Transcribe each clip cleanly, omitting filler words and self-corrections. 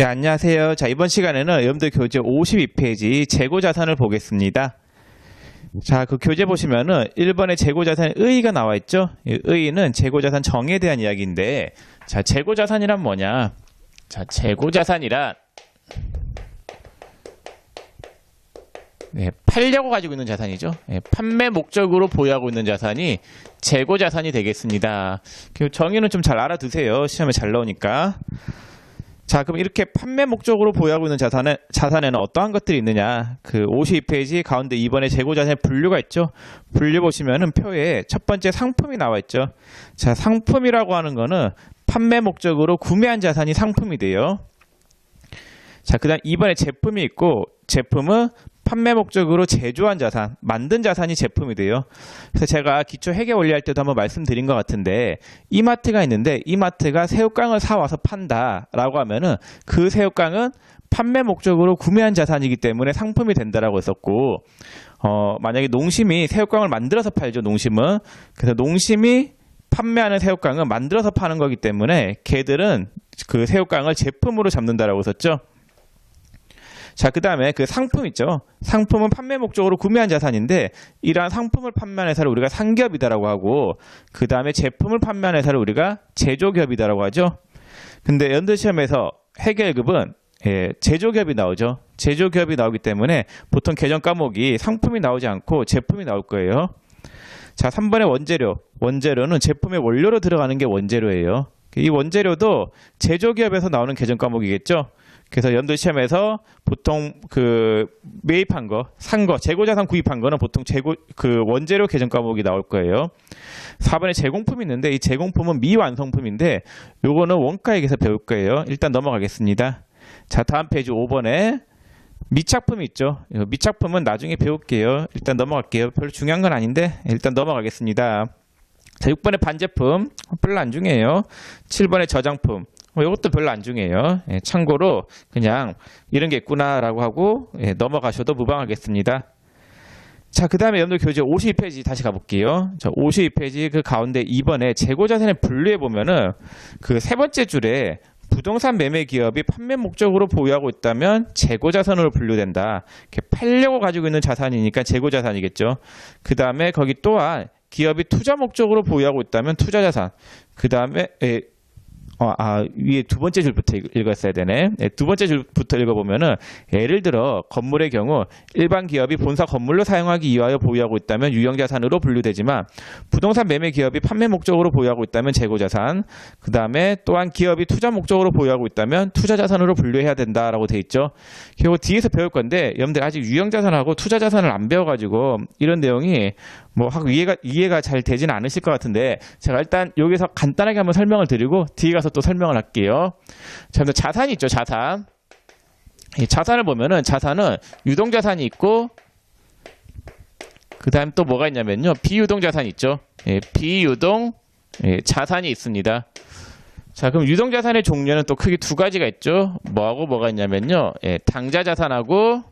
네, 안녕하세요. 자, 이번 시간에는 여러분들 교재 52페이지 재고자산을 보겠습니다. 자, 그 교재 보시면은 1번에 재고자산의 의의가 나와 있죠? 이 의의는 재고자산 정의에 대한 이야기인데, 자, 재고자산이란 뭐냐? 자, 재고자산이란 팔려고 가지고 있는 자산이죠. 판매 목적으로 보유하고 있는 자산이 재고자산이 되겠습니다. 그 정의는 좀 잘 알아두세요. 시험에 잘 나오니까. 자, 그럼 이렇게 판매 목적으로 보유하고 있는 자산에는 어떠한 것들이 있느냐? 그 52페이지 가운데 2번에 재고자산의 분류가 있죠? 분류 보시면은 표에 첫 번째 상품이 나와 있죠? 자, 상품이라고 하는 거는 판매 목적으로 구매한 자산이 상품이 돼요. 자, 그 다음 2번에 제품이 있고, 제품은 판매 목적으로 제조한 자산, 만든 자산이 제품이 돼요. 그래서 제가 기초 회계 원리할 때도 한번 말씀드린 것 같은데, 이마트가 있는데 이마트가 새우깡을 사와서 판다라고 하면은 그 새우깡은 판매 목적으로 구매한 자산이기 때문에 상품이 된다라고 했었고, 만약에 농심이 새우깡을 만들어서 팔죠, 농심은. 그래서 농심이 판매하는 새우깡은 만들어서 파는 거기 때문에 걔들은 그 새우깡을 제품으로 잡는다라고 했었죠. 자, 그 다음에 그 상품 있죠. 상품은 판매 목적으로 구매한 자산인데 이러한 상품을 판매하는 회사를 우리가 상기업이다라고 하고, 그 다음에 제품을 판매하는 회사를 우리가 제조기업이다라고 하죠. 근데 연도시험에서 회계 1급은 제조기업이 나오죠. 제조기업이 나오기 때문에 보통 개정 과목이 상품이 나오지 않고 제품이 나올 거예요. 자, 3번의 원재료. 원재료는 제품의 원료로 들어가는 게 원재료예요. 이 원재료도 제조기업에서 나오는 개정 과목이겠죠. 그래서 연도시험에서 보통 그 매입한 거, 산 거, 재고자산 구입한 거는 보통 그 원재료 개정 과목이 나올 거예요. 4번에 제공품이 있는데 이 제공품은 미완성품인데 요거는 원가액에서 배울 거예요. 일단 넘어가겠습니다. 자, 다음 페이지 5번에 미착품이 있죠. 미착품은 나중에 배울게요. 일단 넘어갈게요. 별로 중요한 건 아닌데 일단 넘어가겠습니다. 자, 6번에 반제품 별로 안 중요해요. 7번에 저장품 이것도 별로 안 중요해요. 참고로 그냥 이런 게 있구나라고 하고 넘어가셔도 무방하겠습니다. 자, 그 다음에 여러분들 교재 52페이지 다시 가볼게요. 자, 52페이지 그 가운데 2번에 재고자산을 분류해 보면은 그 세 번째 줄에 부동산 매매 기업이 판매 목적으로 보유하고 있다면 재고자산으로 분류된다. 이렇게 팔려고 가지고 있는 자산이니까 재고자산이겠죠. 그 다음에 거기 또한 기업이 투자 목적으로 보유하고 있다면 투자자산. 그 다음에 위에 두 번째 줄부터 읽었어야 되네. 두 번째 줄부터 읽어보면은 예를 들어 건물의 경우 일반 기업이 본사 건물로 사용하기 위하여 보유하고 있다면 유형자산으로 분류되지만 부동산 매매 기업이 판매 목적으로 보유하고 있다면 재고자산, 그 다음에 또한 기업이 투자 목적으로 보유하고 있다면 투자자산으로 분류해야 된다라고 돼 있죠. 그리고 뒤에서 배울 건데 여러분들 아직 유형자산하고 투자자산을 안 배워가지고 이런 내용이 뭐 이해가 잘 되지는 않으실 것 같은데 제가 일단 여기서 간단하게 한번 설명을 드리고 뒤에 가서 또 설명을 할게요. 자, 자산이 있죠. 자산. 이 자산을 보면은 자산은 유동자산이 있고 그 다음 또 뭐가 있냐면요. 비유동자산이 있죠. 비유동 자산이 있습니다. 자, 그럼 유동자산의 종류는 또 크게 두 가지가 있죠. 뭐하고 뭐가 있냐면요. 당좌자산하고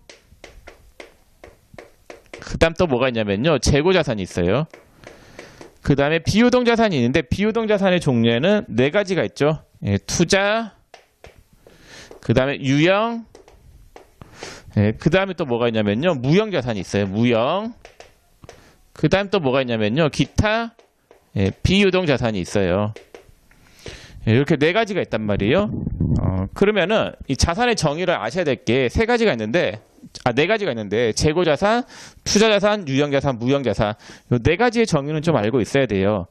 그 다음 또 뭐가 있냐면요. 재고자산이 있어요. 그 다음에 비유동자산이 있는데 비유동자산의 종류에는 네 가지가 있죠. 투자, 그 다음에 유형, 그 다음에 또 뭐가 있냐면요. 무형자산이 있어요. 무형. 그 다음 또 뭐가 있냐면요. 기타, 비유동자산이 있어요. 이렇게 네 가지가 있단 말이에요. 그러면은 이 자산의 정의를 아셔야 될 게 네 가지가 있는데 재고자산, 투자자산, 유형자산, 무형자산 이 네 가지의 정의는 좀 알고 있어야 돼요.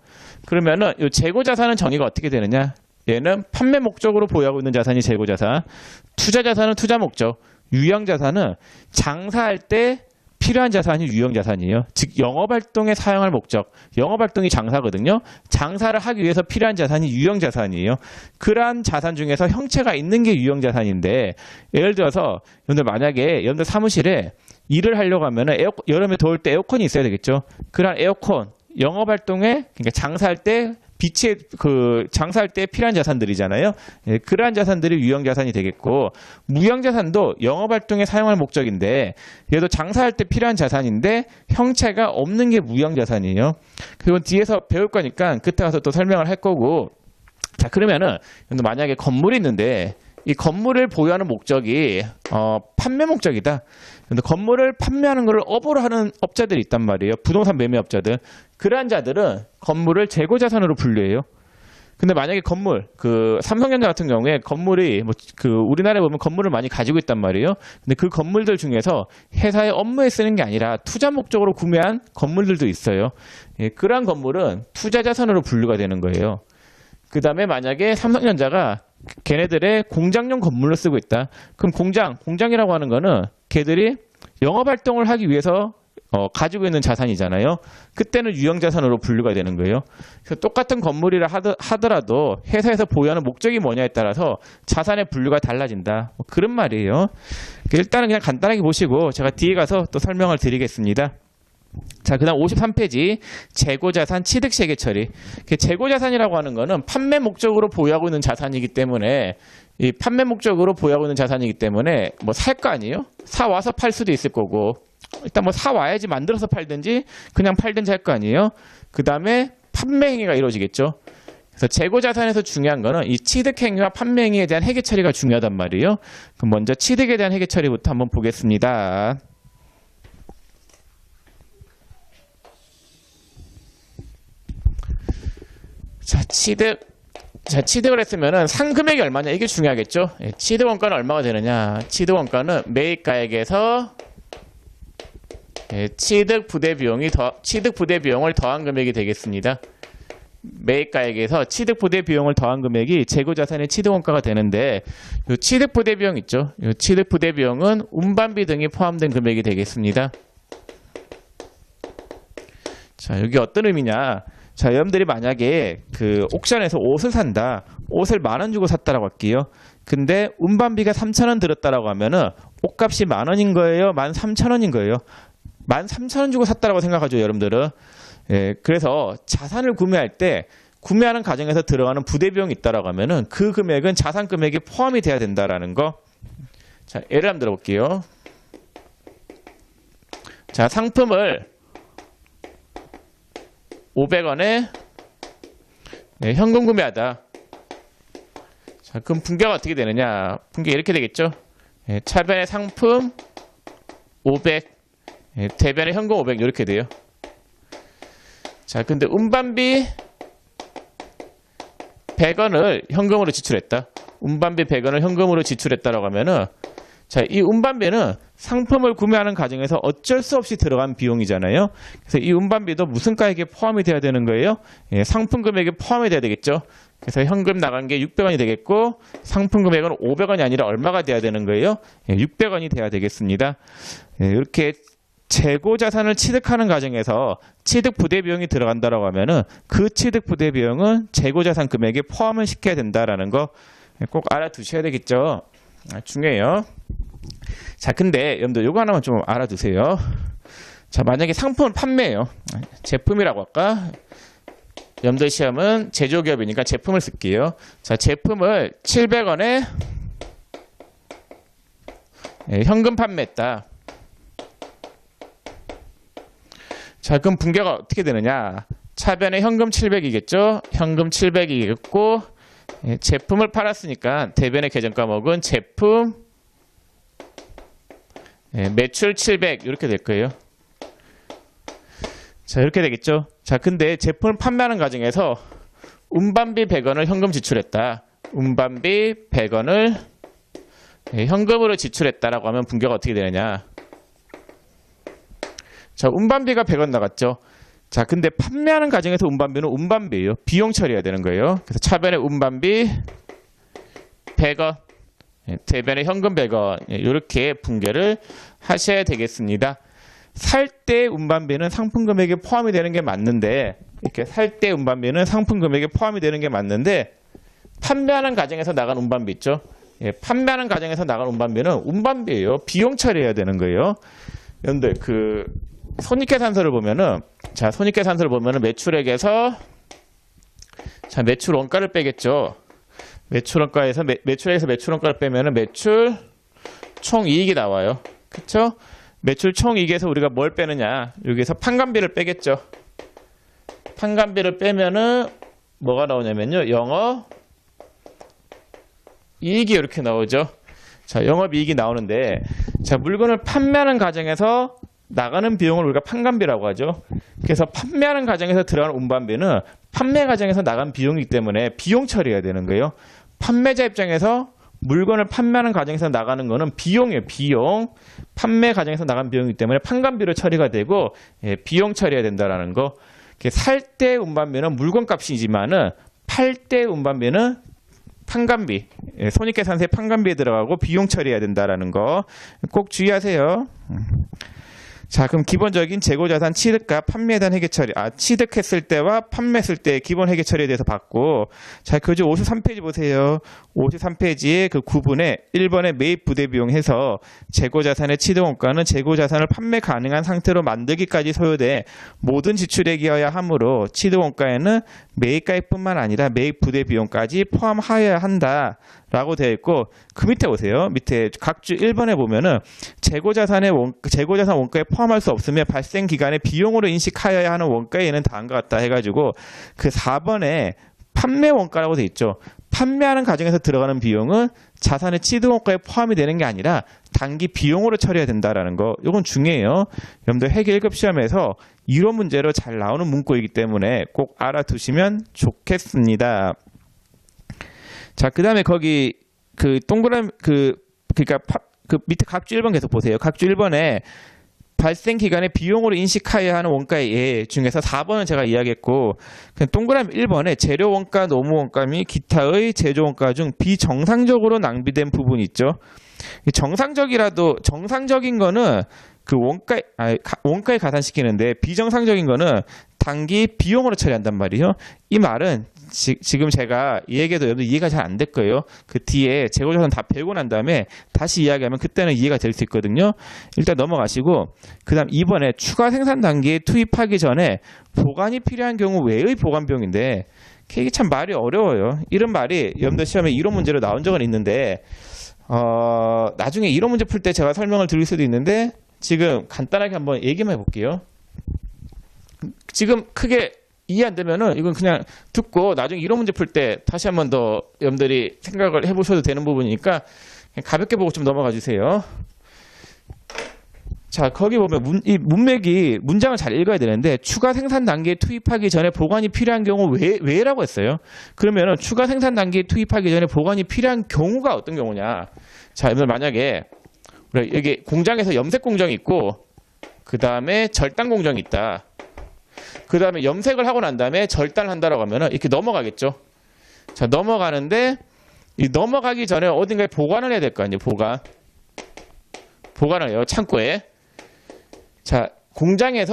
그러면은 이 재고자산은 정의가 어떻게 되느냐? 얘는 판매 목적으로 보유하고 있는 자산이 재고자산, 투자자산은 투자 목적, 유형자산은 장사할 때 필요한 자산이 유형자산이에요. 즉 영업활동에 사용할 목적, 영업활동이 장사거든요. 장사를 하기 위해서 필요한 자산이 유형자산이에요. 그러한 자산 중에서 형체가 있는 게 유형자산인데 예를 들어서 여러분들 만약에 여러분들 사무실에 일을 하려고 하면 여름에 더울 때 에어컨이 있어야 되겠죠. 그러한 에어컨, 영업활동에 그러니까 장사할 때 장사할 때 필요한 자산들이잖아요. 그러한 자산들이 유형자산이 되겠고, 무형자산도 영업활동에 사용할 목적인데, 얘도 장사할 때 필요한 자산인데, 형체가 없는 게 무형자산이에요. 그리고 뒤에서 배울 거니까, 그때 가서 또 설명을 할 거고, 자, 그러면은, 만약에 건물이 있는데, 이 건물을 보유하는 목적이 판매 목적이다. 근데 건물을 판매하는 것을 업으로 하는 업자들이 있단 말이에요. 부동산 매매업자들. 그러한 자들은 건물을 재고자산으로 분류해요. 근데 만약에 건물, 삼성전자 같은 경우에 건물이 우리나라에 보면 건물을 많이 가지고 있단 말이에요. 근데 그 건물들 중에서 회사의 업무에 쓰는 게 아니라 투자 목적으로 구매한 건물들도 있어요. 예, 그러한 건물은 투자 자산으로 분류가 되는 거예요. 그 다음에 만약에 삼성전자가 걔네들의 공장용 건물로 쓰고 있다. 그럼 공장이라고 하는 거는 걔들이 영업 활동을 하기 위해서 가지고 있는 자산이잖아요. 그때는 유형자산으로 분류가 되는 거예요. 그래서 똑같은 건물이라 하더라도 회사에서 보유하는 목적이 뭐냐에 따라서 자산의 분류가 달라진다. 뭐 그런 말이에요. 일단은 그냥 간단하게 보시고 제가 뒤에 가서 또 설명을 드리겠습니다. 자, 그 다음 53페이지 재고자산 취득세계 처리. 재고자산이라고 하는 거는 판매 목적으로 보유하고 있는 자산이기 때문에 이 판매 목적으로 보유하고 있는 자산이기 때문에 뭐 살 거 아니에요? 사와서 팔 수도 있을 거고 일단 뭐 사와야지 만들어서 팔든지 그냥 팔든지 할 거 아니에요? 그 다음에 판매 행위가 이루어지겠죠. 그래서 재고자산에서 중요한 거는 이 취득 행위와 판매 행위에 대한 회계 처리가 중요하단 말이에요. 그럼 먼저 취득에 대한 회계 처리부터 한번 보겠습니다. 취득을 했으면은 상금액이 얼마냐 이게 중요하겠죠. 예, 취득 원가는 얼마가 되느냐. 취득 원가는 매입가액에서 취득 부대 비용을 더한 금액이 되겠습니다. 매입가액에서 취득 부대 비용을 더한 금액이 재고자산의 취득 원가가 되는데 이 취득 부대 비용 있죠. 이 취득 부대 비용은 운반비 등이 포함된 금액이 되겠습니다. 자, 여기 어떤 의미냐? 자, 여러분들이 만약에 옥션에서 옷을 산다. 옷을 10,000원 주고 샀다라고 할게요. 근데 운반비가 3,000원 들었다라고 하면은 옷값이 10,000원인 거예요? 13,000원인 거예요? 13,000원 주고 샀다라고 생각하죠, 여러분들은. 예, 그래서 자산을 구매할 때 구매하는 과정에서 들어가는 부대 비용이 있다라고 하면은 그 금액은 자산 금액에 포함이 돼야 된다라는 거. 자, 예를 한번 들어볼게요. 자, 상품을 500원에 현금 구매하다. 자, 그럼 분계가 어떻게 되느냐? 분계 이렇게 되겠죠? 차변의 상품 500, 대변의 현금 500 이렇게 돼요. 자, 근데 운반비 100원을 현금으로 지출했다. 운반비 100원을 현금으로 지출했다라고 하면은 자, 이 운반비는 상품을 구매하는 과정에서 어쩔 수 없이 들어간 비용이잖아요. 그래서 이 운반비도 무슨 가액에 포함이 돼야 되는 거예요? 예, 상품 금액에 포함이 돼야 되겠죠. 그래서 현금 나간 게 600원이 되겠고 상품 금액은 500원이 아니라 얼마가 돼야 되는 거예요? 예, 600원이 돼야 되겠습니다. 예, 이렇게 재고자산을 취득하는 과정에서 취득 부대 비용이 들어간다라고 하면은 그 취득 부대 비용은 재고자산 금액에 포함을 시켜야 된다라는 거 꼭 알아두셔야 되겠죠. 중요해요. 자, 근데 여러분들 요거 하나만 좀 알아두세요. 자, 만약에 상품을 판매해요. 제품이라고 할까? 여러분들 시험은 제조기업이니까 제품을 쓸게요. 자, 제품을 700원에 현금 판매했다. 자, 그럼 분계가 어떻게 되느냐? 차변에 현금 700이겠죠? 현금 700이겠고 제품을 팔았으니까 대변의 계정과목은 제품 매출 700 이렇게 될 거예요. 자, 이렇게 되겠죠. 자, 근데 제품을 판매하는 과정에서 운반비 100원을 현금 지출했다. 운반비 100원을 현금으로 지출했다라고 하면 분계가 어떻게 되느냐? 자, 운반비가 100원 나갔죠. 자, 근데 판매하는 과정에서 운반비는 운반비예요. 비용 처리해야 되는 거예요. 그래서 차변에 운반비 100원, 대변에 현금 100원 이렇게 분계를 하셔야 되겠습니다. 살 때 운반비는 상품 금액에 포함이 되는 게 맞는데 이렇게 살 때 운반비는 상품 금액에 포함이 되는 게 맞는데 판매하는 과정에서 나간 운반비 있죠. 예, 판매하는 과정에서 나간 운반비는 운반비예요. 비용 처리해야 되는 거예요. 여러분들 손익계산서를 보면은 자, 손익계산서를 보면은 매출액에서 자, 매출 원가를 빼겠죠. 매출 원가에서 매출액에서 매출 원가를 빼면은 매출 총이익이 나와요. 그렇죠? 매출 총이익에서 우리가 뭘 빼느냐? 여기서 판관비를 빼겠죠. 판관비를 빼면은 뭐가 나오냐면요. 이익이 이렇게 나오죠. 자, 영업이익이 나오는데, 자, 물건을 판매하는 과정에서 나가는 비용을 우리가 판관비라고 하죠. 그래서 판매하는 과정에서 들어가는 운반비는 판매 과정에서 나간 비용이기 때문에 비용 처리해야 되는 거예요. 판매자 입장에서 물건을 판매하는 과정에서 나가는 거는 비용이에요. 비용. 판매 과정에서 나간 비용이기 때문에 판관비로 처리가 되고, 예, 비용 처리해야 된다라는 거. 살 때 운반비는 물건값이지만은 팔 때 운반비는 판관비, 예, 손익계산서의 판관비에 들어가고 비용 처리해야 된다라는 거 꼭 주의하세요. 자, 그럼 기본적인 재고자산 취득과 판매에 대한 회계 처리. 취득했을 때와 판매했을 때 기본 회계 처리에 대해서 봤고, 자, 교재 53페이지 보세요. 53페이지에 그 9분에 1번에 매입 부대 비용 해서 재고자산의 취득원가는 재고자산을 판매 가능한 상태로 만들기까지 소요돼 모든 지출에 기여해야 하므로 취득원가에는 매입가액뿐만 아니라 매입 부대 비용까지 포함하여야 한다. 라고 되어 있고, 그 밑에 보세요. 밑에 각주 1번에 보면은 재고자산 원가에 포함할 수 없으며 발생 기간에 비용으로 인식하여야 하는 원가에는 다음과 같다 해가지고 그 4번에 판매 원가라고 되어 있죠. 판매하는 과정에서 들어가는 비용은 자산의 취득 원가에 포함이 되는 게 아니라 단기 비용으로 처리해야 된다라는 거. 이건 중요해요. 여러분들 회계 1급 시험에서 이론 문제로 잘 나오는 문구이기 때문에 꼭 알아두시면 좋겠습니다. 자, 그 다음에 거기, 동그라미, 그러니까, 밑에 각주 1번 계속 보세요. 각주 1번에 발생 기간에 비용으로 인식하여야 하는 원가의 예 중에서 4번은 제가 이야기했고, 동그라미 1번에 재료 원가, 노무 원가 및 기타의 제조 원가 중 비정상적으로 낭비된 부분이 있죠. 정상적인 거는 원가에 가산시키는데 비정상적인 거는 단기 비용으로 처리한단 말이에요. 이 말은 지금 제가 이 얘기해도 여러분 이해가 잘 안 될 거예요. 그 뒤에 재고자산 다 배우고 난 다음에 다시 이야기하면 그때는 이해가 될 수 있거든요. 일단 넘어가시고, 그 다음 2번에 추가 생산 단계에 투입하기 전에 보관이 필요한 경우 외의 보관 비용인데, 이게 참 말이 어려워요. 이런 말이 여러분들 시험에 이론 문제로 나온 적은 있는데, 나중에 이론 문제 풀 때 제가 설명을 드릴 수도 있는데, 지금 간단하게 한번 얘기만 해볼게요. 지금 크게 이해 안 되면은 이건 그냥 듣고 나중에 이론 문제 풀 때 다시 한번 더 여러분들이 생각을 해보셔도 되는 부분이니까 그냥 가볍게 보고 좀 넘어가 주세요. 자, 거기 보면 이 문맥이 문장을 잘 읽어야 되는데, 추가 생산 단계에 투입하기 전에 보관이 필요한 경우 왜라고 했어요. 그러면은 추가 생산 단계에 투입하기 전에 보관이 필요한 경우가 어떤 경우냐. 자, 여러분 만약에 여기 공장에서 염색 공정이 있고, 그 다음에 절단 공정이 있다. 그 다음에 염색을 하고 난 다음에 절단을 한다라고 하면은 이렇게 넘어가겠죠. 자, 넘어가는데 이 넘어가기 전에 어딘가에 보관을 해야 될 거 아니에요. 보관을 해요. 창고에. 자, 공정에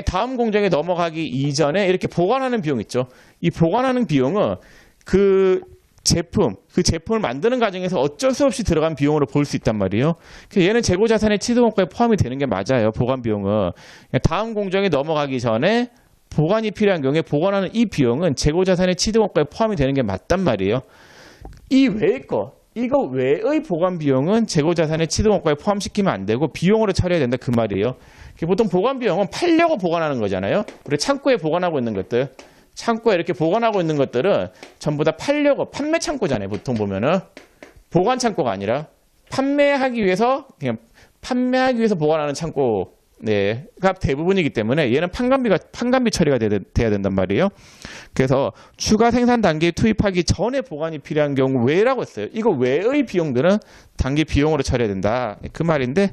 다음 공정에 넘어가기 이전에 이렇게 보관하는 비용 있죠. 이 보관하는 비용은 그 제품을 만드는 과정에서 어쩔 수 없이 들어간 비용으로 볼 수 있단 말이에요. 얘는 재고자산의 취득원가에 포함이 되는 게 맞아요. 보관 비용은. 다음 공정에 넘어가기 전에 보관이 필요한 경우에 보관하는 이 비용은 재고자산의 취득원가에 포함이 되는 게 맞단 말이에요. 이거 외의 보관 비용은 재고자산의 취득원가에 포함시키면 안 되고 비용으로 처리해야 된다 그 말이에요. 보통 보관 비용은 팔려고 보관하는 거잖아요. 우리 창고에 보관하고 있는 것들. 창고에 이렇게 보관하고 있는 것들은 전부 다 팔려고, 판매 창고잖아요. 보통 보면은 보관 창고가 아니라 판매하기 위해서 보관하는 창고, 가 대부분이기 때문에 얘는 판관비 처리가 돼야 된단 말이에요. 그래서 추가 생산 단계에 투입하기 전에 보관이 필요한 경우 외라고 했어요. 이거 외의 비용들은 단기 비용으로 처리해야 된다. 그 말인데,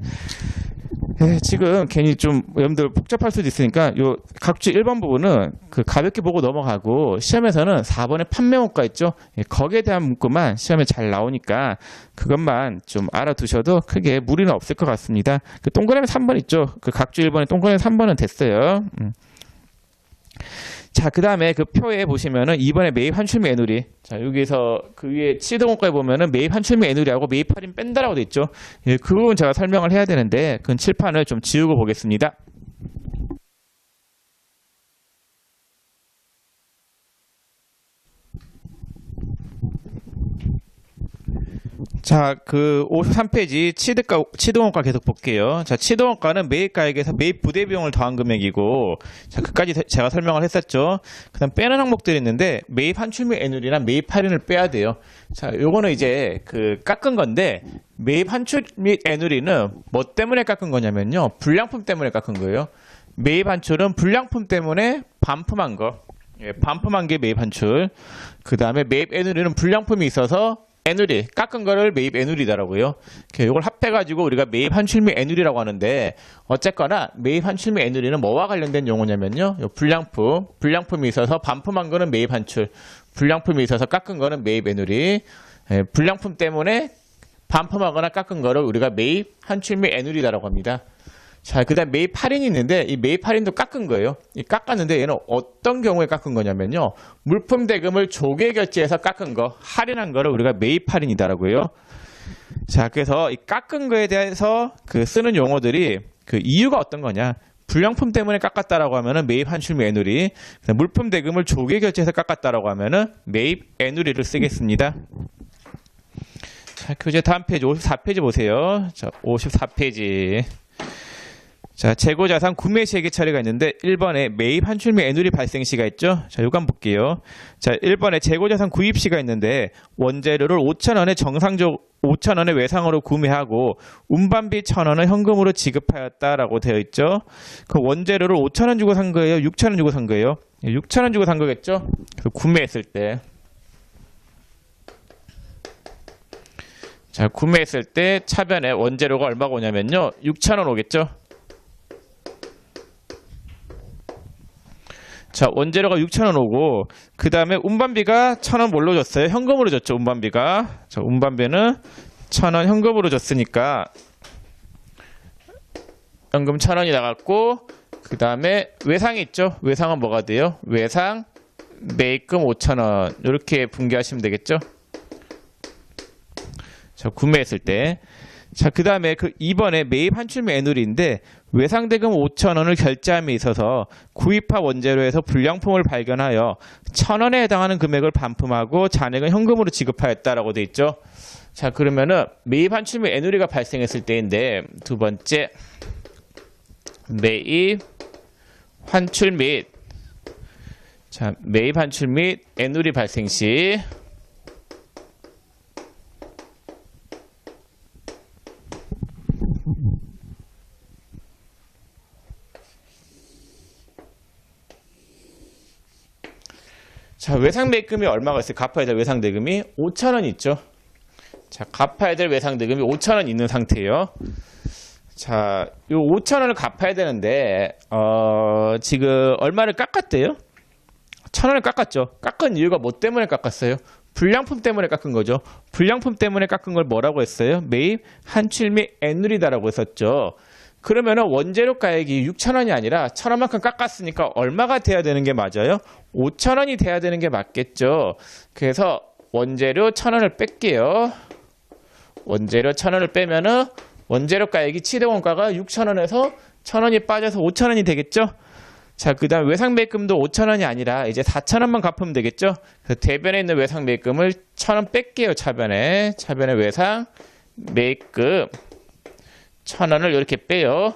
지금 괜히 좀 여러분들 복잡할 수도 있으니까 요 각주 1번 부분은 가볍게 보고 넘어가고, 시험에서는 4번에 판매원가 있죠. 거기에 대한 문구만 시험에 잘 나오니까 그것만 좀 알아두셔도 크게 무리는 없을 것 같습니다. 동그라미 3번 있죠. 각주 1번에 동그라미 3번은 됐어요. 자, 그 다음에 그 표에 보시면은 2번에 매입 환출 및 애누리. 자, 여기서 그 위에 취득원가에 보면은 매입 환출 및 애누리하고 매입 할인 뺀다라고 돼 있죠. 그 부분 제가 설명을 해야 되는데, 그건 칠판을 좀 지우고 보겠습니다. 자, 그 53페이지 취득원가 계속 볼게요. 자, 취득원가는 매입가액에서 매입 부대 비용을 더한 금액이고, 자, 그까지 제가 설명을 했었죠. 그다음 빼는 항목들이 있는데 매입 환출 및 애누리나 매입 할인을 빼야 돼요. 자, 요거는 이제 그 깎은 건데 매입 환출 및 애누리는 뭐 때문에 깎은 거냐면요. 불량품 때문에 깎은 거예요. 매입 환출은 불량품 때문에 반품한 거. 예, 반품한 게 매입 환출. 그다음에 매입 애누리는 불량품이 있어서 애누리, 깎은 거를 매입 애누리다라고요. 이걸 합해가지고 우리가 매입 환출 및 애누리라고 하는데, 어쨌거나 매입 환출 및 애누리는 뭐와 관련된 용어냐면요. 불량품이 있어서 반품한 거는 매입 환출, 불량품이 있어서 깎은 거는 매입 애누리. 예, 불량품 때문에 반품하거나 깎은 거를 우리가 매입 환출 및 애누리다라고 합니다. 자, 그 다음 매입 할인이 있는데, 이 매입 할인도 깎은 거예요. 이 깎았는데 얘는 어떤 경우에 깎은 거냐면요. 물품 대금을 조개 결제해서 깎은 거, 할인한 거를 우리가 매입 할인이다라고요. 자, 그래서 이 깎은 거에 대해서 그 쓰는 용어들이 그 이유가 어떤 거냐. 불량품 때문에 깎았다라고 하면은 매입 환출 및 애누리, 물품 대금을 조개 결제해서 깎았다라고 하면은 매입 애누리를 쓰겠습니다. 자, 교재 다음 페이지 54페이지 보세요. 자, 54페이지. 자, 재고자산 구매 시에게 처리가 있는데 1번에 매입 환출 및 애누리 발생 시가 있죠. 자, 요거 한번 볼게요. 자, 1번에 재고자산 구입 시가 있는데 원재료를 5,000원에 5,000원에 외상으로 구매하고 운반비 1,000원을 현금으로 지급하였다라고 되어 있죠. 그 원재료를 5,000원 주고 산 거예요? 6,000원 주고 산 거예요? 6,000원 주고 산 거겠죠? 그 구매했을 때. 자, 구매했을 때 차변에 원재료가 얼마가 오냐면요. 6,000원 오겠죠? 자, 원재료가 6,000원 오고, 그 다음에 운반비가 1,000원 뭘로 줬어요? 현금으로 줬죠, 운반비가. 자, 운반비는 1,000원 현금으로 줬으니까, 현금 1,000원이 나갔고, 그 다음에 외상이 있죠? 외상은 뭐가 돼요? 외상, 매입금 5,000원. 이렇게 분개하시면 되겠죠? 자, 구매했을 때. 자, 그 다음에 그 2번에 매입 환출 및 애누리인데 외상대금 5,000원을 결제함에 있어서 구입한 원재료에서 불량품을 발견하여 1,000원에 해당하는 금액을 반품하고 잔액은 현금으로 지급하였다라고 돼 있죠. 자, 그러면은 매입 환출 및 애누리가 발생했을 때인데 두 번째 매입 환출 및 매입 환출 및 애누리 발생 시 자, 외상매입금이 얼마가 있어요? 갚아야 될 외상대금이 5,000원 있죠. 자, 갚아야 될 외상대금이 5,000원 있는 상태예요. 자, 요 5,000원을 갚아야 되는데 지금 얼마를 깎았대요? 1,000원을 깎았죠. 깎은 이유가 뭐 때문에 깎았어요? 불량품 때문에 깎은 거죠. 불량품 때문에 깎은 걸 뭐라고 했어요? 매입 환출 및 애누리다라고 했었죠. 그러면은 원재료 가액이 6,000원이 아니라 1,000원만큼 깎았으니까 얼마가 돼야 되는 게 맞아요? 5,000원이 돼야 되는 게 맞겠죠. 그래서 원재료 1,000원을 뺄게요. 원재료 1,000원을 빼면은 원재료 가액이 취득원가가 6,000원에서 1,000원이 빠져서 5,000원이 되겠죠. 자, 그 다음 외상매입금도 5,000원이 아니라 이제 4,000원만 갚으면 되겠죠. 그래서 대변에 있는 외상매입금을 1,000원 뺄게요. 차변에 외상매입금 1,000원을 이렇게 빼요.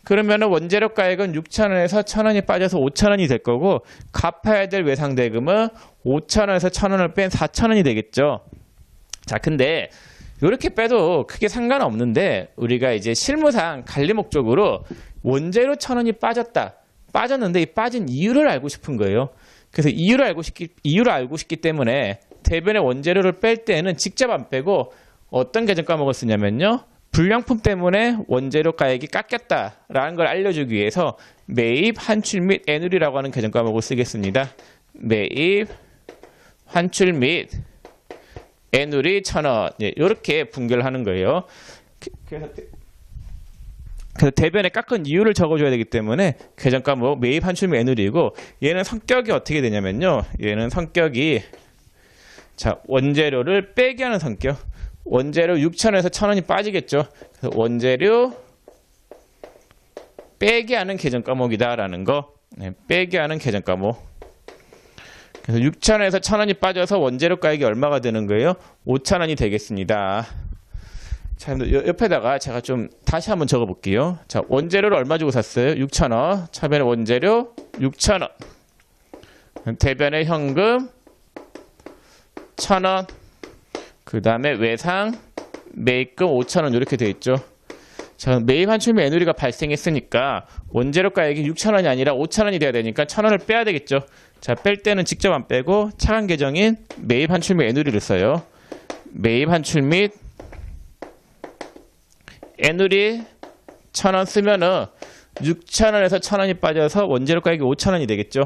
그러면은 원재료 가액은 6,000원에서 1,000원이 빠져서 5,000원이 될 거고 갚아야 될 외상대금은 5,000원에서 1,000원을 뺀 4,000원이 되겠죠. 자, 근데 이렇게 빼도 크게 상관없는데 우리가 이제 실무상 관리 목적으로 원재료 1,000원이 빠졌는데 이 빠진 이유를 알고 싶은 거예요. 그래서 이유를 알고 싶기 때문에 대변에 원재료를 뺄 때는 직접 안 빼고 어떤 계정 과목을 쓰냐면요. 불량품 때문에 원재료 가액이 깎였다라는 걸 알려주기 위해서 매입, 환출 및 애누리라고 하는 계정 과목을 쓰겠습니다. 매입, 환출 및 애누리 1,000원. 예, 이렇게 분개를 하는 거예요. 그래서 대변에 깎은 이유를 적어줘야 되기 때문에 계정 과목 매입, 환출 및 애누리이고 얘는 성격이 어떻게 되냐면요. 얘는 성격이 자, 원재료를 빼게 하는 성격. 원재료 6,000원에서 1,000원이 빠지겠죠. 그래서 원재료 빼게 하는 계정 과목이다라는 거. 네, 빼게 하는 계정 과목. 그래서 6,000원에서 1,000원이 빠져서 원재료 가액이 얼마가 되는 거예요? 5,000원이 되겠습니다. 자, 옆에다가 제가 좀 다시 한번 적어 볼게요. 자, 원재료를 얼마 주고 샀어요? 6,000원. 차변에 원재료 6,000원. 대변에 현금 1,000원. 그 다음에 외상 매입금 5,000원 이렇게 돼 있죠. 자, 매입 환출미 애누리가 발생했으니까 원재료 가액이 6,000원이 아니라 5,000원이 돼야 되니까 1,000원을 빼야 되겠죠. 자, 뺄 때는 직접 안 빼고 차관 계정인 매입 환출미 애누리를 써요. 매입 환출 및 애누리 1,000원 쓰면은 6,000원에서 1,000원이 빠져서 원재료 가액이 5,000원이 되겠죠.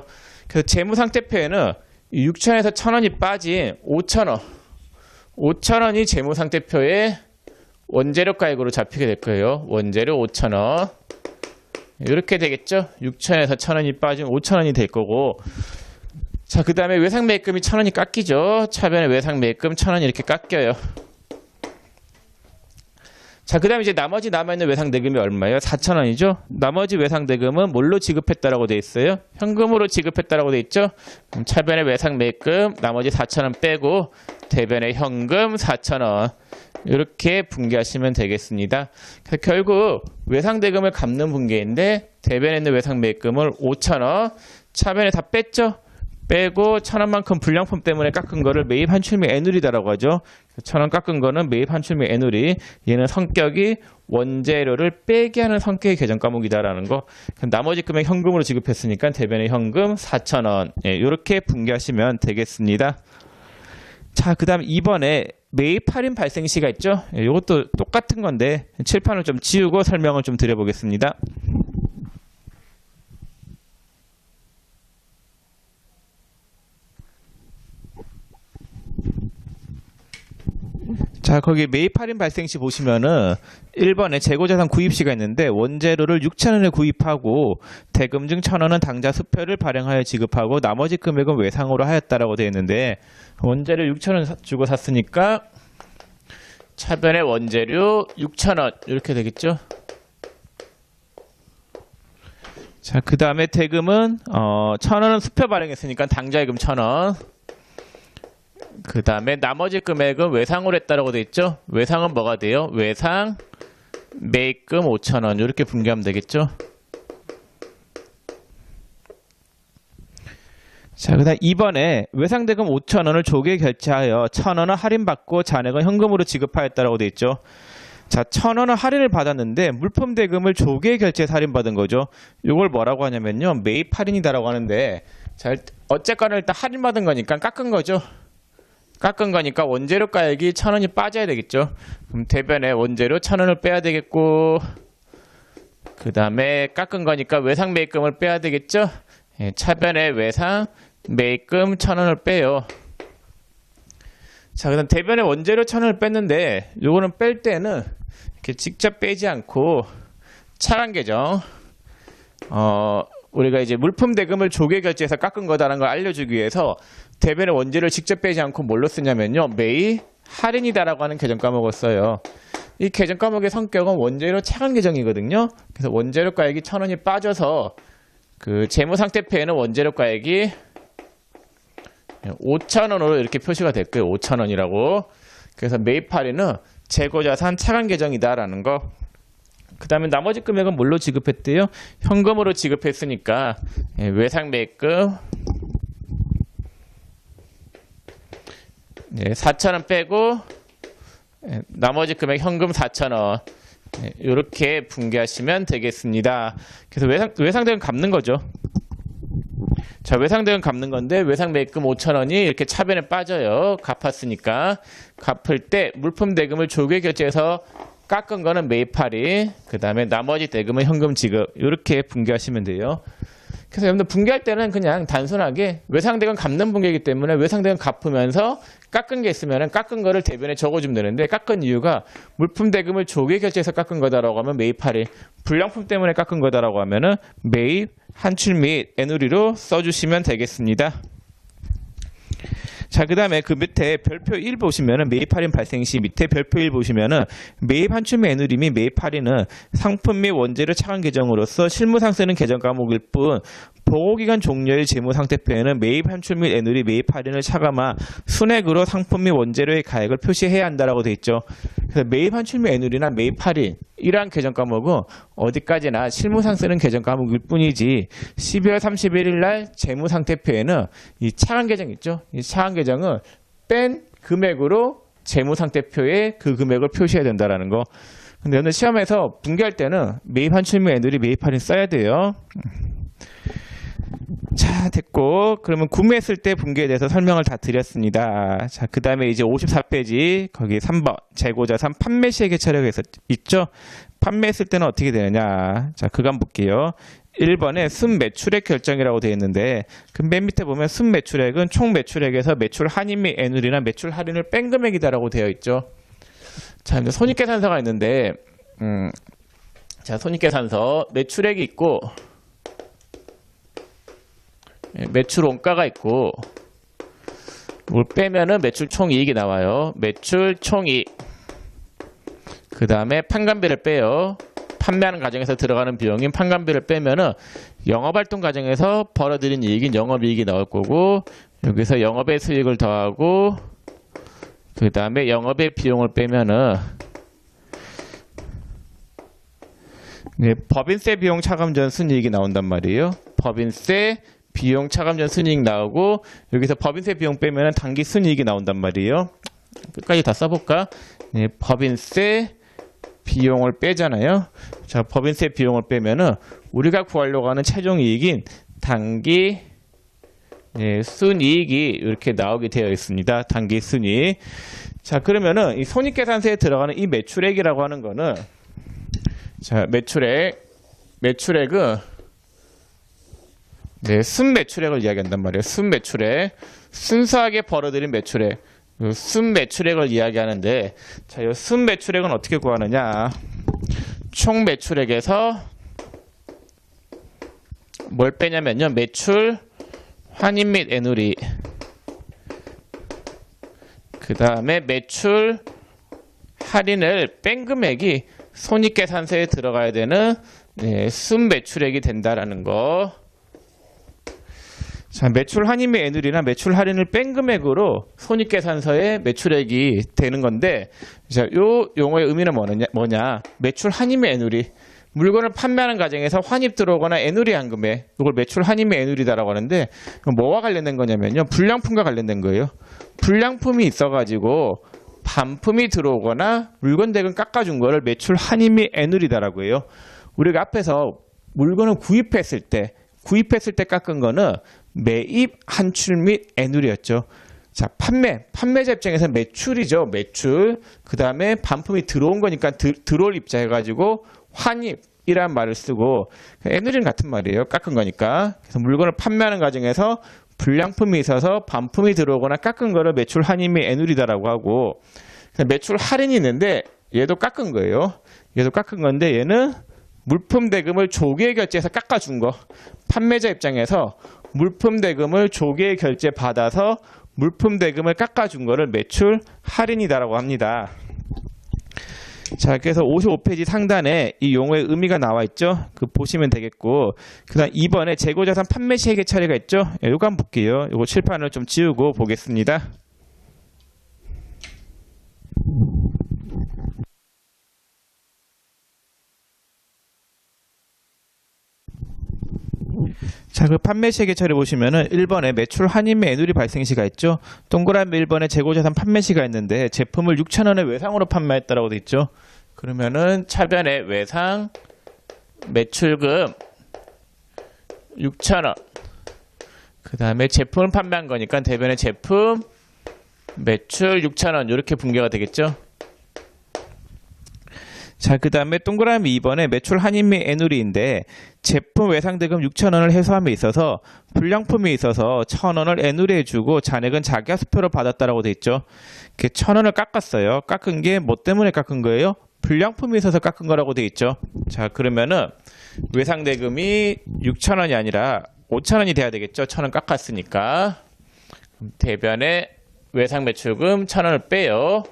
그래서 재무상태표에는 6,000원에서 1,000원이 빠진 5,000원, 5,000원이 재무상태표에 원재료 가액으로 잡히게 될 거예요. 원재료 5,000원. 이렇게 되겠죠. 6,000원에서 1,000원이 빠진 5,000원이 될 거고. 자, 그 다음에 외상매입금이 1,000원이 깎이죠. 차변에 외상매입금 1,000원이 이렇게 깎여요. 자, 그 다음에 이제 나머지 남아있는 외상대금이 얼마예요? 4,000원이죠. 나머지 외상대금은 뭘로 지급했다라고 돼 있어요? 현금으로 지급했다라고 돼 있죠. 그럼 차변에 외상매입금 나머지 4,000원 빼고 대변에 현금 4,000원 이렇게 분개하시면 되겠습니다. 그래서 결국 외상대금을 갚는 분개인데 대변에 있는 외상매입금을 5,000원 차변에 다 뺐죠. 빼고 1,000원만큼 불량품 때문에 깎은 거를 매입 환출미 애누리다라고 하죠. 1,000원 깎은 거는 매입 환출미 애누리. 얘는 성격이 원재료를 빼게 하는 성격의 계정 과목이다라는 거. 나머지 금액 현금으로 지급했으니까 대변에 현금 4,000원. 예, 이렇게 분개하시면 되겠습니다. 자, 그 다음 2번에 매입 할인 발생 시가 있죠. 예, 이것도 똑같은 건데 칠판을 좀 지우고 설명을 좀 드려보겠습니다. 자, 거기 매입 할인 발생 시 보시면은 1번에 재고자산 구입 시가 있는데 원재료를 6,000원에 구입하고 대금 중 1,000원은 당좌 수표를 발행하여 지급하고 나머지 금액은 외상으로 하였다라고 되어 있는데 원재료 6,000원 주고 샀으니까 차변에 원재료 6,000원 이렇게 되겠죠. 자, 그 다음에 대금은 1,000원은 수표 발행했으니까 당좌예금 1,000원. 그 다음에 나머지 금액은 외상으로 했다라고 돼 있죠. 외상은 뭐가 돼요? 외상 매입금 5,000원 이렇게 분개하면 되겠죠. 자, 그 다음 2번에 외상대금 5,000원을 조기에 결제하여 1,000원을 할인받고 잔액은 현금으로 지급하였다라고 돼 있죠. 자, 1,000원은 할인을 받았는데 물품 대금을 조기에 결제해서 할인받은 거죠. 이걸 뭐라고 하냐면요, 매입 할인이다라고 하는데, 자, 어쨌거나 일단 할인받은 거니까 깎은 거죠. 깎은 거니까 원재료 가액이 1,000원이 빠져야 되겠죠. 그럼 대변에 원재료 1,000원을 빼야 되겠고, 그 다음에 깎은 거니까 외상 매입금을 빼야 되겠죠. 예, 차변에 외상 매입금 1,000원을 빼요. 자, 그다음 대변에 원재료 1,000원을 뺐는데 요거는 뺄 때는 이렇게 직접 빼지 않고 차관 계정 우리가 이제 물품 대금을 조기에 결제해서 깎은 거다라는 걸 알려주기 위해서 대변에 원재료를 직접 빼지 않고 뭘로 쓰냐면요, 매입 할인이다라고 하는 계정 과목을 써요. 이 계정 과목의 성격은 원재료 차관 계정이거든요. 그래서 원재료 가액이 1,000원이 빠져서 그 재무상태표에는 원재료 가액이 5,000원으로 이렇게 표시가 될 거예요. 5,000원이라고. 그래서 매입 할인은 재고자산 차관 계정이다라는 거. 그 다음에 나머지 금액은 뭘로 지급했대요? 현금으로 지급했으니까 외상 매입금 4,000원 빼고 나머지 금액 현금 4,000원 이렇게 분개하시면 되겠습니다. 그래서 외상대금 갚는 거죠. 자, 외상대금 갚는 건데 외상 매입금 5,000원이 이렇게 차변에 빠져요. 갚았으니까. 갚을 때 물품 대금을 조기에 결제해서 깎은 거는 매입 할인, 그 다음에 나머지 대금은 현금 지급 이렇게 분개하시면 돼요. 그래서 여러분들 분개할 때는 그냥 단순하게 외상대금 갚는 분개이기 때문에 외상대금 갚으면서 깎은 게 있으면 깎은 거를 대변에 적어주면 되는데, 깎은 이유가 물품 대금을 조기에 결제해서 깎은 거다라고 하면 매입 할인, 불량품 때문에 깎은 거다라고 하면은 매입 환출 및 애누리로 써주시면 되겠습니다. 자, 그 다음에 그 밑에 별표 1 보시면은 매입 할인 발생 시 밑에 별표 1 보시면은 매입 환출 및 애누리 및 매입 할인은 상품 및 원재료 차감 계정으로서 실무상 쓰는 계정 과목일 뿐 보고기간 종료의 재무상태표에는 매입 환출 및 애누리 매입 할인을 차감한 순액으로 상품 및 원재료의 가액을 표시해야 한다라고 되어 있죠. 그래서 매입 환출 및 애누리나 매입 할인 이러한 계정 과목은 어디까지나 실무상 쓰는 계정 과목일 뿐이지 12월 31일 날 재무상태표에는 이 차감 계정 있죠. 이 차감 계정은 뺀 금액으로 재무상태표에 그 금액을 표시해야 된다라는 거. 근데 오늘 시험에서 분개할 때는 매입 환출 및 애누리 매입 할인 써야 돼요. 자, 됐고 그러면 구매했을 때 분개에 대해서 설명을 다 드렸습니다. 자, 그 다음에 이제 54페이지 거기 3번 재고자산 판매 시에 개차례가 있죠. 판매했을 때는 어떻게 되느냐. 자, 그간 볼게요. 1번에 순매출액 결정이라고 되어 있는데 그 맨 밑에 보면 순매출액은 총 매출액에서 매출 할인 및 애누리나 매출 할인을 뺀 금액이다라고 되어 있죠. 자, 이제 손익계산서가 있는데 자, 손익계산서 매출액이 있고 매출 원가가 있고 뭘 빼면은 매출 총이익이 나와요. 매출 총이익. 그 다음에 판관비를 빼요. 판매하는 과정에서 들어가는 비용인 판관비를 빼면은 영업활동 과정에서 벌어들인 이익인 영업이익이 나올 거고 여기서 영업의 수익을 더하고 그 다음에 영업의 비용을 빼면은 법인세 비용 차감 전 순이익이 나온단 말이에요. 법인세 비용 차감 전 순이익 나오고 여기서 법인세 비용 빼면은 당기 순이익이 나온단 말이에요. 끝까지 다 써볼까? 네, 법인세 비용을 빼잖아요. 자, 법인세 비용을 빼면은 우리가 구하려고 하는 최종 이익인 당기 순이익이 이렇게 나오게 되어 있습니다. 당기 순이익. 자, 그러면은 이 손익계산서에 들어가는 이 매출액이라고 하는 거는 자, 매출액은 순매출액을 이야기한단 말이에요. 순매출액. 순수하게 벌어들인 매출액. 순매출액을 이야기하는데 자, 이 순매출액은 어떻게 구하느냐. 총 매출액에서 뭘 빼냐면요. 매출 환입 및 애누리 그 다음에 매출 할인을 뺀 금액이 손익계산서에 들어가야 되는 순매출액이 된다라는 거. 자, 매출 환입 및 애누리나 매출 할인을 뺀 금액으로 손익계산서에 매출액이 되는 건데 자, 요 용어의 의미는 뭐냐? 매출 환입 및 애누리. 물건을 판매하는 과정에서 환입 들어오거나 애누리 한 금액. 이걸 매출 환입 및 애누리다라고 하는데 뭐와 관련된 거냐면요. 불량품과 관련된 거예요. 불량품이 있어가지고 반품이 들어오거나 물건 대금 깎아준 거를 매출 환입 및 애누리다라고 해요. 우리가 앞에서 물건을 구입했을 때 깎은 거는 매입, 환출 및 애누리였죠. 자, 판매자 입장에서 매출이죠. 매출. 그 다음에 반품이 들어온 거니까 들어올 입자 해가지고 환입이라는 말을 쓰고 애누리는 같은 말이에요. 깎은 거니까. 그래서 물건을 판매하는 과정에서 불량품이 있어서 반품이 들어오거나 깎은 거를 매출 환입 및 애누리다라고 하고 매출 할인이 있는데 얘도 깎은 거예요. 얘도 깎은 건데 얘는 물품 대금을 조기에 결제해서 깎아준 거. 판매자 입장에서 물품 대금을 조기에 결제 받아서 물품 대금을 깎아준 거를 매출 할인이다라고 합니다. 자, 그래서 55페이지 상단에 이 용어의 의미가 나와 있죠. 그 보시면 되겠고, 그다음 2번에 재고자산 판매 시 회계 처리가 있죠. 요거 한번 볼게요. 요거 칠판을 좀 지우고 보겠습니다. 자, 그 판매 시 회계 처리 보시면은 1번에 매출 환입 및 애누리 발생 시가 있죠. 동그라미 1번에 재고자산 판매 시가 있는데 제품을 6,000원에 외상으로 판매했다라고 돼 있죠. 그러면은 차변에 외상 매출금 6,000원. 그 다음에 제품을 판매한 거니까 대변에 제품 매출 6,000원 이렇게 분개가 되겠죠. 자, 그 다음에 동그라미 2번에 매출 환입 및 애누리인데 제품 외상대금 6,000원을 회수함에 있어서 불량품이 있어서 1,000원을 애누리해 주고 잔액은 자기 수표로 받았다라고 돼 있죠. 1,000원을 깎았어요. 깎은 게 뭐 때문에 깎은 거예요? 불량품이 있어서 깎은 거라고 돼 있죠. 자, 그러면은 외상대금이 6,000원이 아니라 5,000원이 돼야 되겠죠. 1,000원 깎았으니까. 대변에 외상 매출금 1,000원을 빼요.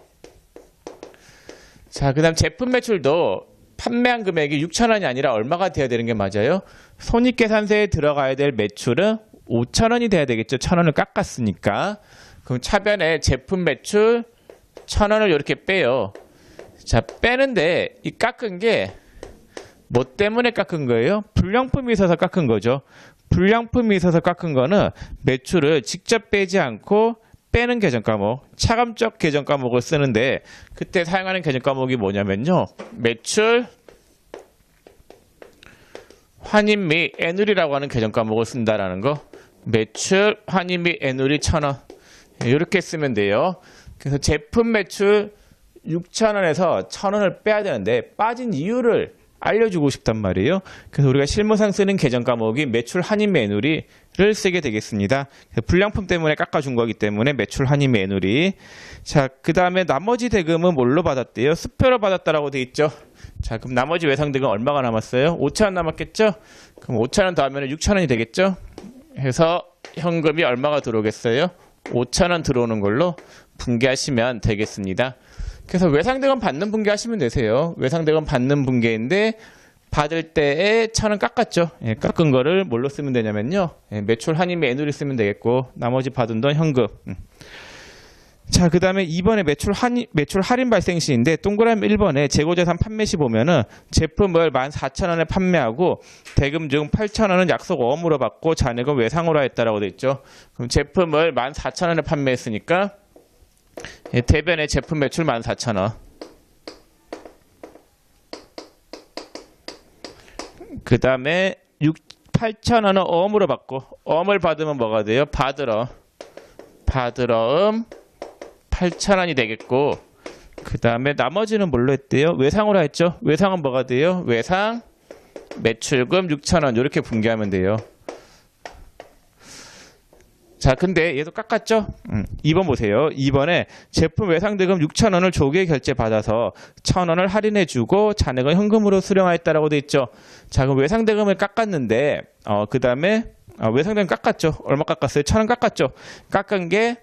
자, 그 다음 제품 매출도 판매한 금액이 6,000원이 아니라 얼마가 돼야 되는 게 맞아요? 손익계산서에 들어가야 될 매출은 5,000원이 돼야 되겠죠. 1,000원을 깎았으니까. 그럼 차변에 제품 매출 1,000원을 이렇게 빼요. 자, 빼는데 이 깎은 게 뭐 때문에 깎은 거예요? 불량품이 있어서 깎은 거죠. 불량품이 있어서 깎은 거는 매출을 직접 빼지 않고 빼는 계정 과목, 차감적 계정 과목을 쓰는데 그때 사용하는 계정 과목이 뭐냐면요. 매출, 환입 및 애누리라고 하는 계정 과목을 쓴다라는 거. 매출, 환입 및 애누리 1,000원. 이렇게 쓰면 돼요. 그래서 제품 매출 6,000원에서 1,000원을 빼야 되는데 빠진 이유를 알려주고 싶단 말이에요. 그래서 우리가 실무상 쓰는 계정 과목이 매출, 환입, 매누리를 쓰게 되겠습니다. 불량품 때문에 깎아준 거기 때문에 매출, 환입, 매누리. 자, 그 다음에 나머지 대금은 뭘로 받았대요? 수표로 받았다라고 돼 있죠. 자, 그럼 나머지 외상 대금 얼마가 남았어요? 5,000원 남았겠죠? 그럼 5,000원 더하면 6,000원이 되겠죠? 해서 현금이 얼마가 들어오겠어요? 5,000원 들어오는 걸로 분개하시면 되겠습니다. 그래서 외상대금 받는 분개하시면 되세요. 외상대금 받는 분개인데 받을 때에 1,000원 깎았죠. 예, 깎은 거를 뭘로 쓰면 되냐면요. 예, 매출, 환입, 애누리 쓰면 되겠고 나머지 받은 돈 현금. 자, 그 다음에 2번에 매출 할인 발생 시인데 동그라미 1번에 재고재산 판매 시 보면은 제품을 14,000원에 판매하고 대금 중 8,000원은 약속 어음으로 받고 잔액은 외상으로 했다라고 돼 있죠. 그럼 제품을 14,000원에 판매했으니까 예, 대변의 제품 매출 14,000원. 그 다음에 8,000원은 어음으로 받고 어음을 받으면 뭐가 돼요? 받으러음 8,000원이 되겠고 그 다음에 나머지는 뭘로 했대요? 외상으로 했죠. 외상은 뭐가 돼요? 외상 매출금 6,000원 이렇게 분개하면 돼요. 자, 근데 얘도 깎았죠? 2번 보세요. 2번에 제품 외상대금 6,000원을 조기에 결제 받아서 1,000원을 할인해주고 잔액은 현금으로 수령하였다라고 돼 있죠. 자, 그럼 외상대금을 깎았는데 그 다음에 외상대금 깎았죠. 얼마 깎았어요? 1,000원 깎았죠. 깎은 게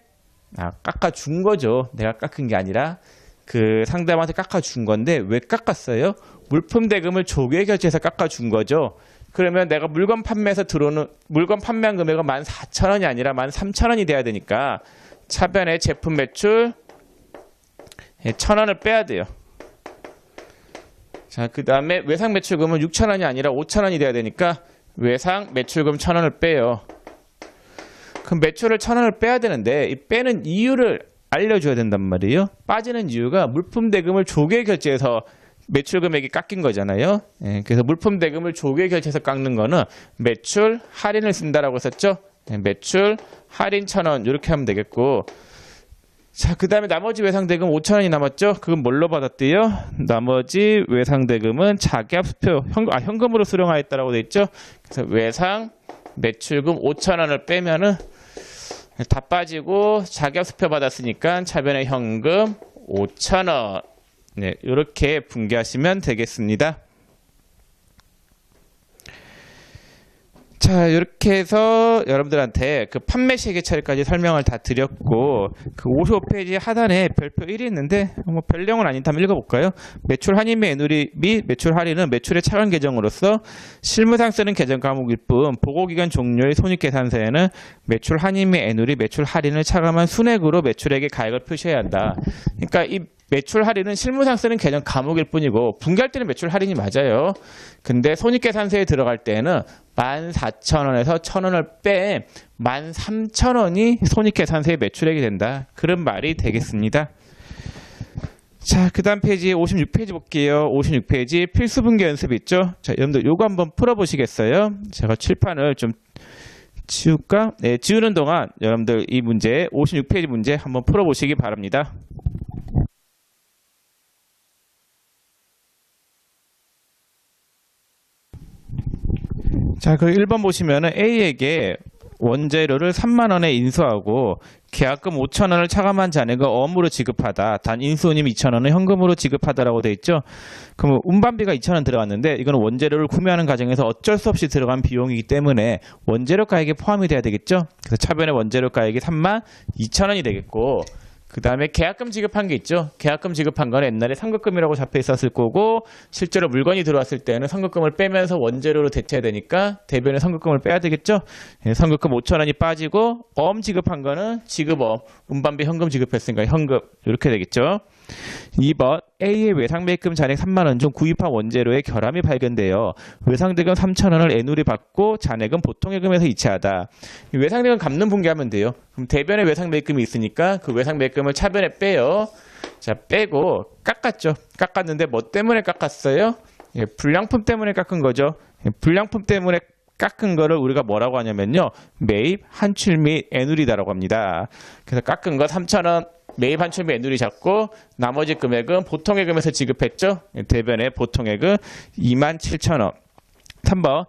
깎아준 거죠. 내가 깎은 게 아니라 그 상대방한테 깎아준 건데 왜 깎았어요? 물품 대금을 조기에 결제해서 깎아준 거죠. 그러면 내가 물건 판매해서 들어오는 물건 판매한 금액은 14,000원이 아니라 13,000원이 돼야 되니까 차변에 제품 매출 1,000원을 빼야 돼요. 자, 그 다음에 외상 매출금은 6,000원이 아니라 5,000원이 돼야 되니까 외상 매출금 1,000원을 빼요. 그럼 매출을 1,000원을 빼야 되는데 이 빼는 이유를 알려줘야 된단 말이에요. 빠지는 이유가 물품 대금을 조기에 결제해서 매출 금액이 깎인 거잖아요. 예, 그래서 물품 대금을 조기에 결제해서 깎는 거는 매출 할인을 쓴다라고 했었죠. 예, 매출 할인 1,000원 이렇게 하면 되겠고 자, 그 다음에 나머지 외상 대금 5,000원이 남았죠. 그건 뭘로 받았대요? 나머지 외상 대금은 자기압수표 현금으로 수령하였다라고 돼 있죠. 그래서 외상 매출금 5,000원을 빼면은 다 빠지고 자기압수표 받았으니까 차변의 현금 5,000원. 네, 이렇게 분개하시면 되겠습니다. 자, 이렇게 해서 여러분들한테 그 판매 시기 차례까지 설명을 다 드렸고 그 55페이지 하단에 별표 1이 있는데 뭐 별 내용은 아닌데 한번 읽어볼까요? 매출 환입 및 애누리 및 매출 할인은 매출의 차감 계정으로서 실무상 쓰는 계정 과목일 뿐 보고기간 종료의 손익계산서에는 매출 환입 및 애누리 매출 할인을 차감한 순액으로 매출액의 가액을 표시해야 한다. 그러니까 이 매출 할인은 실무상 쓰는 계정 과목일 뿐이고 분개할 때는 매출 할인이 맞아요. 근데 손익계산서에 들어갈 때는 14,000원에서 1,000원을 빼 13,000원이 손익계산서의 매출액이 된다. 그런 말이 되겠습니다. 자, 그 다음 페이지 56페이지 볼게요. 56페이지 필수분개 연습 있죠? 자, 여러분들 요거 한번 풀어보시겠어요? 제가 칠판을 좀 지울까? 네, 지우는 동안 여러분들 이 문제 56페이지 문제 한번 풀어보시기 바랍니다. 자, 그 1번 보시면은 A에게 원재료를 3만 원에 인수하고 계약금 5천 원을 차감한 잔액을 어음으로 지급하다. 단 인수원님 2천 원은 현금으로 지급하다라고 돼 있죠. 그럼 운반비가 2천 원 들어갔는데 이거는 원재료를 구매하는 과정에서 어쩔 수 없이 들어간 비용이기 때문에 원재료 가액에 포함이 돼야 되겠죠. 그래서 차변의 원재료 가액이 3만 2천 원이 되겠고, 그 다음에 계약금 지급한 게 있죠. 계약금 지급한 거는 옛날에 상급금이라고 잡혀 있었을 거고, 실제로 물건이 들어왔을 때는 상급금을 빼면서 원재료로 대체해야 되니까 대변에 상급금을 빼야 되겠죠. 상급금 5천 원이 빠지고 어음 지급한 거는 지급어음, 운반비 현금 지급했으니까 현금, 이렇게 되겠죠. 2번 A의 외상매입금 잔액 3만 원 중 구입한 원재료의 결함이 발견되어 외상대금 3천 원을 애누리 받고 잔액은 보통예금에서 이체하다. 외상대금 갚는 분기하면 돼요. 그럼 대변에 외상매입금이 있으니까 그 외상매입금을 차변에 빼요. 자, 빼고 깎았죠. 깎았는데 뭐 때문에 깎았어요? 불량품 때문에 깎은 거죠. 불량품 때문에 깎은 거를 우리가 뭐라고 하냐면요, 매입, 한출 및 애누리다라고 합니다. 그래서 깎은 거 3천 원 매입 한출 및 애누리 잡고 나머지 금액은 보통예금에서 지급했죠. 대변에 보통예금 2만 7천 원. 3번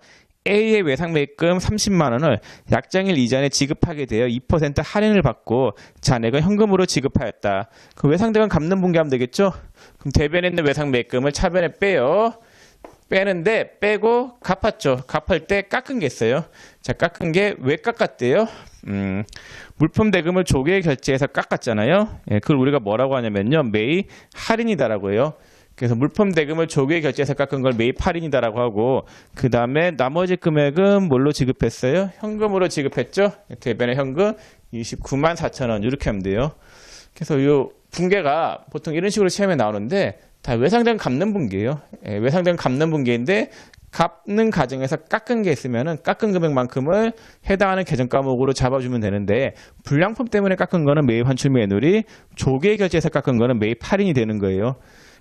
A의 외상매입금 30만 원을 약정일 이전에 지급하게 되어 2% 할인을 받고 잔액은 현금으로 지급하였다. 그 외상대금 갚는 분기하면 되겠죠. 그럼 대변에 있는 외상매입금을 차변에 빼요. 빼는데 빼고 갚았죠. 갚을 때 깎은 게 있어요. 자, 깎은 게 왜 깎았대요? 물품 대금을 조기에 결제해서 깎았잖아요. 그걸 우리가 뭐라고 하냐면요, 매입 할인이다라고 해요. 그래서 물품 대금을 조기에 결제해서 깎은 걸 매입 할인이다라고 하고, 그 다음에 나머지 금액은 뭘로 지급했어요? 현금으로 지급했죠. 대변의 현금 29만 4천 원, 이렇게 하면 돼요. 그래서 이 분계가 보통 이런 식으로 시험에 나오는데 다 외상대금 갚는 분기예요. 외상대금 갚는 분기인데 갚는 과정에서 깎은 게 있으면은 깎은 금액만큼을 해당하는 계정 과목으로 잡아주면 되는데, 불량품 때문에 깎은 거는 매입 환출 및 애누리, 조기에 결제해서 깎은 거는 매입 할인이 되는 거예요.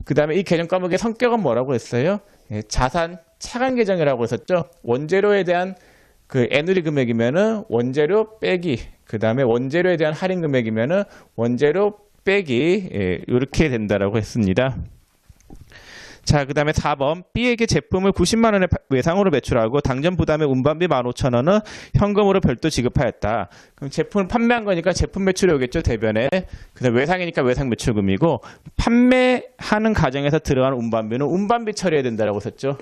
그 다음에 이 계정 과목의 성격은 뭐라고 했어요? 자산 차감 계정이라고 했었죠. 원재료에 대한 그 애누리 금액이면은 원재료 빼기, 그 다음에 원재료에 대한 할인 금액이면은 원재료 빼기, 이렇게 된다라고 했습니다. 자, 그 다음에 4번 B에게 제품을 90만 원에 외상으로 매출하고 당전 부담의 운반비 15,000원은 현금으로 별도 지급하였다. 그럼 제품을 판매한 거니까 제품 매출이 오겠죠, 대변에. 그 다음에 외상이니까 외상 매출금이고, 판매하는 과정에서 들어가는 운반비는 운반비 처리해야 된다라고 썼죠.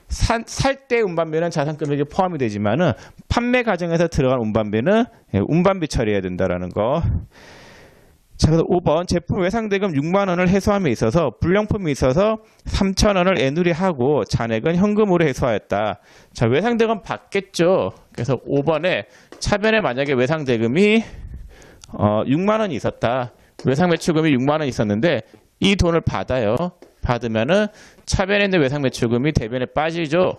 살 때 운반비는 자산금액에 포함이 되지만은 판매 과정에서 들어간 운반비는 운반비 처리해야 된다라는 거. 자, 그래서 5번 제품 외상대금 6만 원을 해소함에 있어서 불량품이 있어서 3천 원을 애누리하고 잔액은 현금으로 해소하였다. 자, 외상대금 받겠죠. 그래서 5번에 차변에 만약에 외상대금이 6만 원이 있었다. 외상매출금이 6만 원 있었는데 이 돈을 받아요. 받으면은 차변에 있는 외상매출금이 대변에 빠지죠.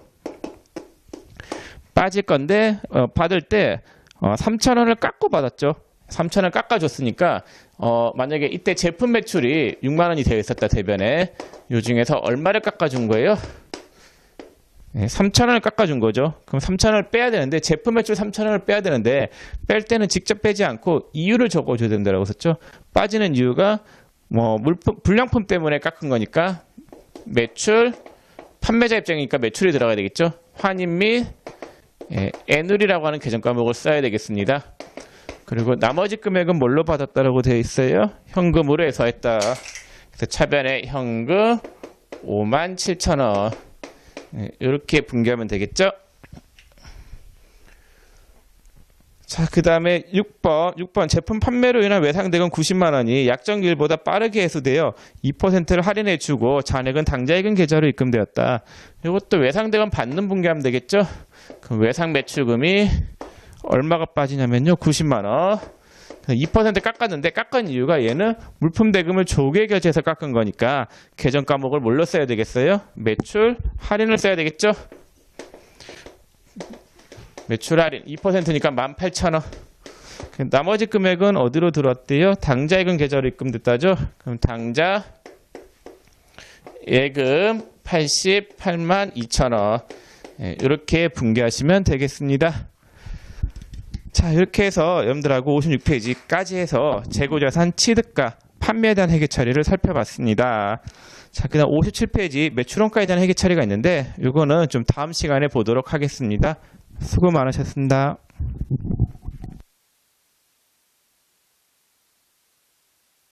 빠질 건데 받을 때 3천 원을 깎고 받았죠. 3천 원 깎아줬으니까 만약에 이때 제품 매출이 6만 원이 되어 있었다, 대변에. 요 중에서 얼마를 깎아준 거예요? 3천 원을 깎아준 거죠. 그럼 3천 원을 빼야 되는데, 제품 매출 3천 원을 빼야 되는데 뺄 때는 직접 빼지 않고 이유를 적어줘야 된다고 했었죠. 빠지는 이유가 불량품 때문에 깎은 거니까 매출, 판매자 입장이니까 매출이 들어가야 되겠죠. 환입 및 애누리라고 하는 계정 과목을 써야 되겠습니다. 그리고 나머지 금액은 뭘로 받았다라고 되어 있어요? 현금으로 해소했다. 그래서 차변에 현금 5만 7천 원. 이렇게 분개하면 되겠죠? 자, 그 다음에 6번 제품 판매로 인한 외상대금 90만 원이 약정기일보다 빠르게 해소되어 2%를 할인해주고 잔액은 당좌예금 계좌로 입금되었다. 이것도 외상대금 받는 분개하면 되겠죠? 그럼 외상매출금이 얼마가 빠지냐면요, 90만 원. 2% 깎았는데, 깎은 이유가 얘는 물품 대금을 조기에 결제해서 깎은 거니까 계정 과목을 뭘로 써야 되겠어요? 매출 할인을 써야 되겠죠? 매출 할인 2%니까 18,000원. 나머지 금액은 어디로 들어왔대요? 당좌예금 계좌로 입금됐다죠? 그럼 당좌 예금 88만 2천원. 이렇게 분개하시면 되겠습니다. 자, 이렇게 해서 여러분들하고 56페이지까지 해서 재고자산 취득과 판매에 대한 회계 처리를 살펴봤습니다. 자, 그 다음 57페이지 매출원가에 대한 회계 처리가 있는데 이거는 좀 다음 시간에 보도록 하겠습니다. 수고 많으셨습니다.